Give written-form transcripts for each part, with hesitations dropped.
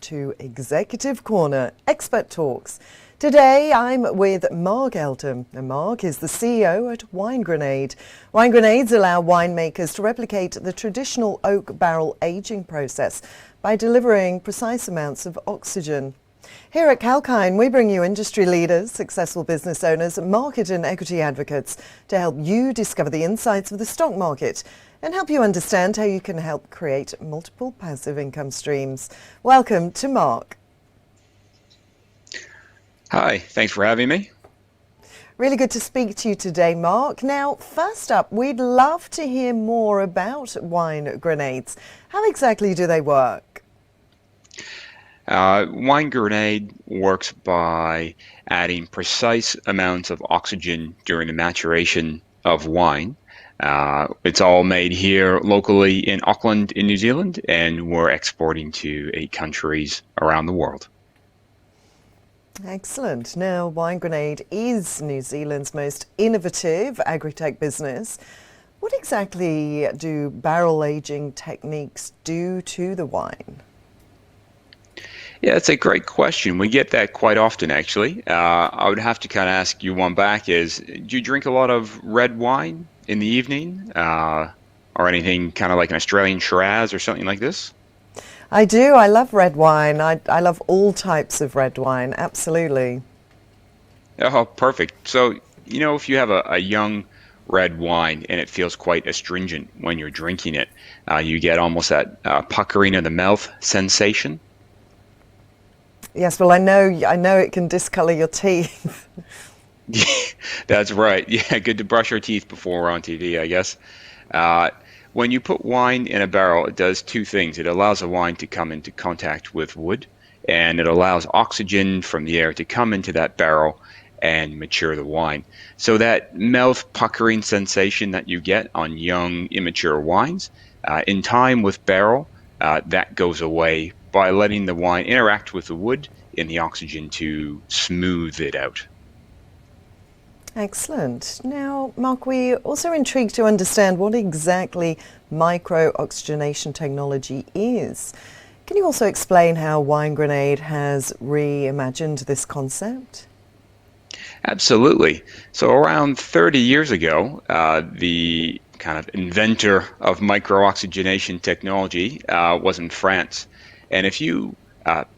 to Executive Corner Expert Talks. Today I'm with Mark Eltom, and Mark is the CEO at Wine Grenade. Wine Grenades allow winemakers to replicate the traditional oak barrel aging process by delivering precise amounts of oxygen. Here at Kalkine, we bring you industry leaders, successful business owners, market and equity advocates to help you discover the insights of the stock market and help you understand how you can help create multiple passive income streams. Welcome to Mark. Hi, thanks for having me. Really good to speak to you today, Mark. Now, first up, we'd love to hear more about Wine Grenades. How exactly do they work? Wine Grenade works by adding precise amounts of oxygen during the maturation of wine. It's all made here locally in Auckland in New Zealand, and we're exporting to 8 countries around the world. Excellent. Now, Wine Grenade is New Zealand's most innovative agri-tech business. What exactly do barrel aging techniques do to the wine? Yeah, that's a great question. We get that quite often, actually. I would have to kind of ask you one back is, do you drink a lot of red wine in the evening or anything kind of like an Australian Shiraz or something like this? I do. I love red wine. I love all types of red wine. Absolutely. Oh, perfect. So, if you have a young red wine and it feels quite astringent when you're drinking it, you get almost that puckering of the mouth sensation. Yes, well, I know it can discolor your teeth. That's right. Yeah, good to brush our teeth before we're on TV, I guess. When you put wine in a barrel, it does 2 things. It allows the wine to come into contact with wood, and it allows oxygen from the air to come into that barrel and mature the wine. So that mouth puckering sensation that you get on young, immature wines, in time with barrel, that goes away by letting the wine interact with the wood and the oxygen to smooth it out. Excellent. Now, Mark, we're also intrigued to understand what exactly microoxygenation technology is. Can you also explain how Wine Grenade has reimagined this concept? Absolutely. So around 30 years ago, the kind of inventor of microoxygenation technology was in France. And if you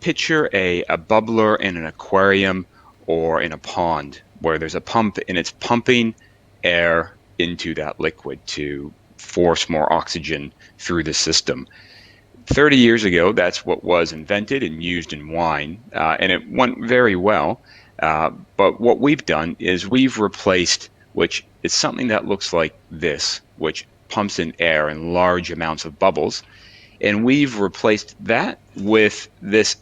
picture a bubbler in an aquarium or in a pond where there's a pump and it's pumping air into that liquid to force more oxygen through the system. 30 years ago, that's what was invented and used in wine, and it went very well. But what we've done is we've replaced, which is something that looks like this, which pumps in air in large amounts of bubbles, and we've replaced that with this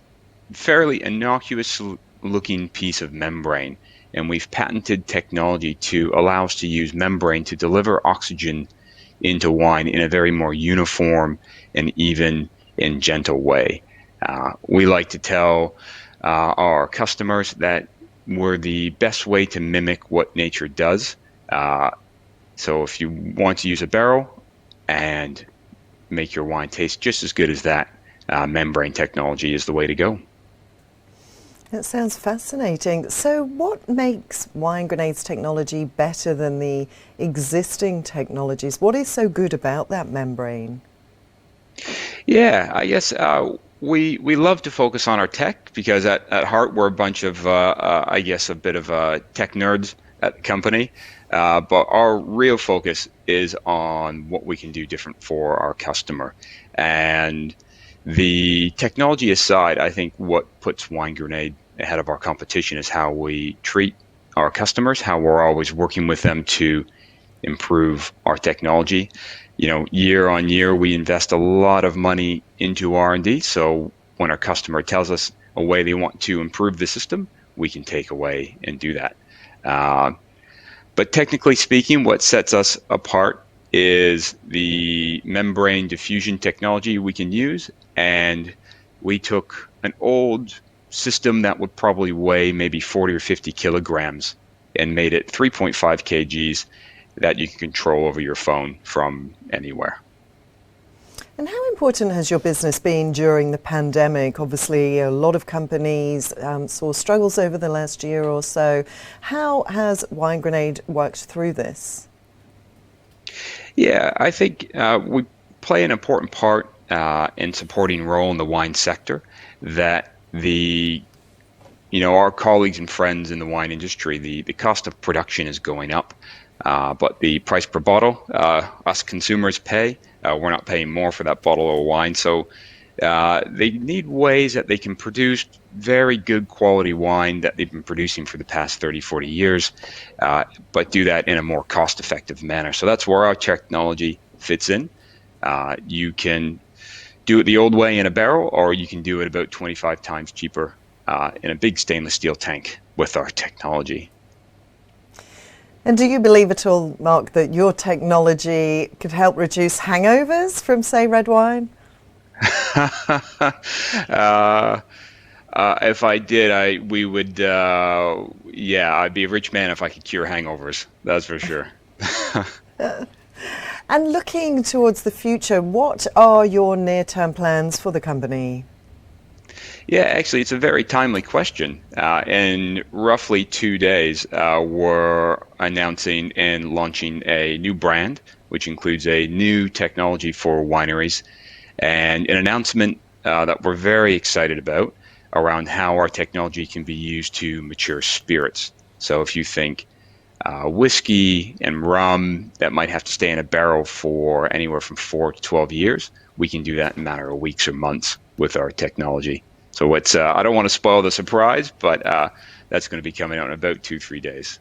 fairly innocuous looking piece of membrane. And we've patented technology to allow us to use membrane to deliver oxygen into wine in a very more uniform and even and gentle way. We like to tell our customers that we're the best way to mimic what nature does. So if you want to use a barrel and make your wine taste just as good as that, membrane technology is the way to go. That sounds fascinating. So what makes Wine Grenade's technology better than the existing technologies? What is so good about that membrane? Yeah, I guess we love to focus on our tech because at heart we're a bunch of, I guess, a bit of tech nerds at the company. But our real focus is on what we can do different for our customer. And the technology aside, I think what puts Wine Grenade ahead of our competition is how we treat our customers, how we're always working with them to improve our technology. Year on year, we invest a lot of money into R&D. So when our customer tells us a way they want to improve the system, we can take away and do that. But technically speaking, what sets us apart is the membrane diffusion technology we can use. And we took an old system that would probably weigh maybe 40 or 50 kilograms and made it 3.5 kgs that you can control over your phone from anywhere. And how important has your business been during the pandemic? Obviously, a lot of companies saw struggles over the last year or so. How has Wine Grenade worked through this? Yeah, I think we play an important part in supporting role in the wine sector that our colleagues and friends in the wine industry, the cost of production is going up, but the price per bottle, us consumers pay. We're not paying more for that bottle of wine. So they need ways that they can produce very good quality wine that they've been producing for the past 30, 40 years, but do that in a more cost-effective manner. So that's where our technology fits in. You can do it the old way in a barrel, or you can do it about 25 times cheaper in a big stainless steel tank with our technology. And do you believe at all, Mark, that your technology could help reduce hangovers from, say, red wine? If I did, I'd be a rich man if I could cure hangovers. That's for sure. And looking towards the future, what are your near-term plans for the company? Yeah, actually, it's a very timely question. In roughly 2 days, we're announcing and launching a new brand, which includes a new technology for wineries, and an announcement that we're very excited about around how our technology can be used to mature spirits. So if you think whiskey and rum that might have to stay in a barrel for anywhere from 4 to 12 years, we can do that in a matter of weeks or months with our technology. So I don't want to spoil the surprise, but that's going to be coming out in about 2-3 days.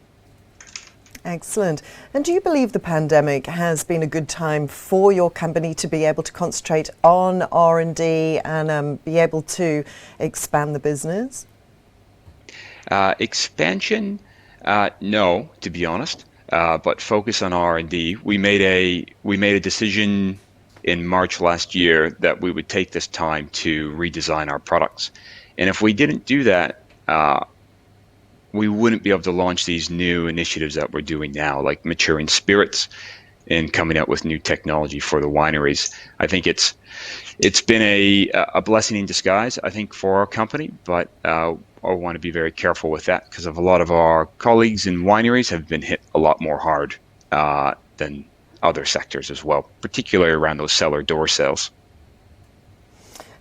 Excellent. And do you believe the pandemic has been a good time for your company to be able to concentrate on R&D and be able to expand the business? Expansion, no, to be honest, but focus on R&D. We made a decision in March last year that we would take this time to redesign our products. And if we didn't do that, we wouldn't be able to launch these new initiatives that we're doing now, like maturing spirits and coming out with new technology for the wineries. I think it's been a blessing in disguise, I think, for our company, but I want to be very careful with that because of a lot of our colleagues in wineries have been hit a lot more hard than other sectors as well, particularly around those cellar door sales.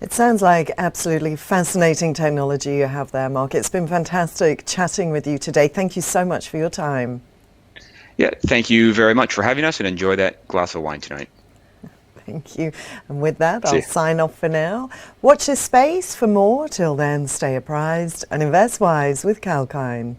It sounds like absolutely fascinating technology you have there, Mark. It's been fantastic chatting with you today. Thank you so much for your time. Yeah, thank you very much for having us, and enjoy that glass of wine tonight. Thank you. And with that, I'll sign off for now. Watch this space for more. Till then, stay apprised and invest wise with Kalkine.